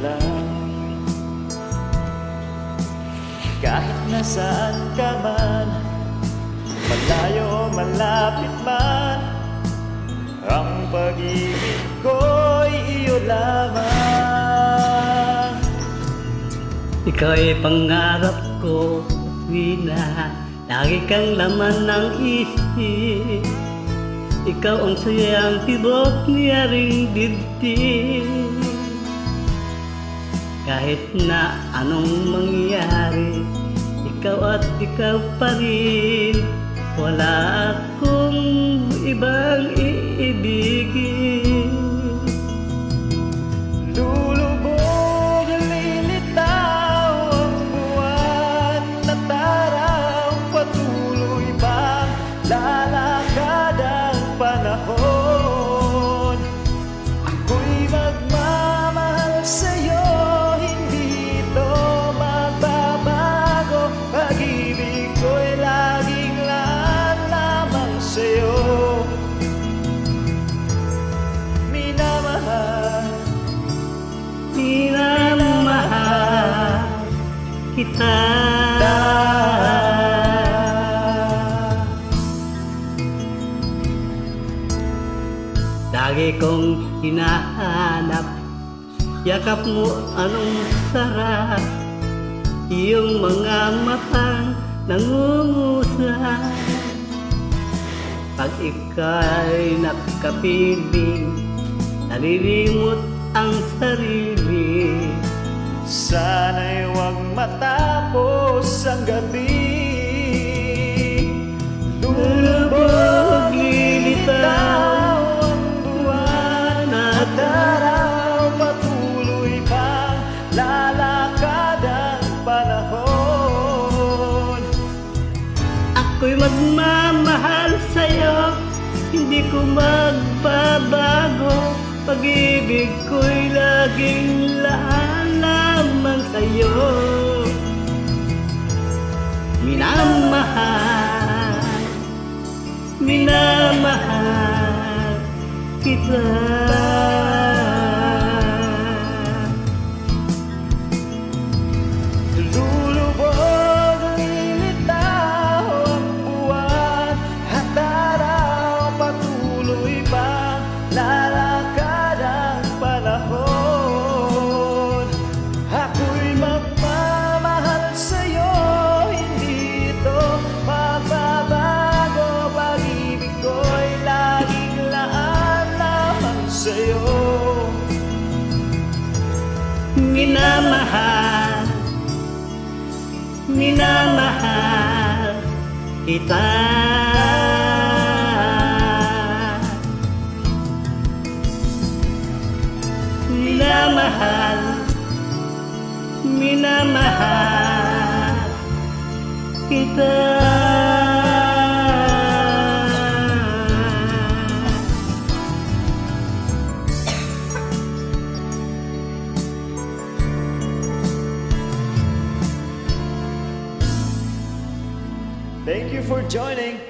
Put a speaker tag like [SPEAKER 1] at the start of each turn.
[SPEAKER 1] lang. Kahit nasaan ka man, malayo o malapit man, ang pag-ibig ko'y iyo lamang.
[SPEAKER 2] Ikaw ay pangarap ko, Wina. Lagi kang laman ng isip. Ikaw ang sayang tibok niya ring dibdib. Kahit na anong mangyari, ikaw at ikaw pa rin. Wala akong ibang iibigin.
[SPEAKER 1] Lulubog, lilitaw ang buwan at araw, patuloy bang lalakad ang panahon. Ako'y magmamahal sa'yo, hindi ito magbabago. Pag-ibig ko'y laging laan lamang sa'yo. Minamahal,
[SPEAKER 2] Minamahal kita. Lagi kong hinahanap, yakap mo anong sarap, iyong mga matang nangungusap. Pag ika'y nakapiling, nalilimot ang sarili.
[SPEAKER 1] sana'y huwag matapos ang gabi.
[SPEAKER 2] Lulubog, lilitaw
[SPEAKER 1] ang buwan at araw, patuloy pang lalakad ang panahon.
[SPEAKER 2] Ako'y magmamahal sa'yo, hindi ko magbabago. Pag-ibig ko'y laging laan lamang sa'yo. Minamahal, minamahal kita.
[SPEAKER 1] Lulubog, lilitaw ang buwan at araw, patuloy bang lalakad ang panahon. Ako'y magmamahal sa'yo, hindi ito magbabago. Pag-ibig ko'y laging laan lamang sa'yo.
[SPEAKER 2] Minamahal, minamahal kita. Minamahal, minamahal kita.
[SPEAKER 1] Thank you for joining.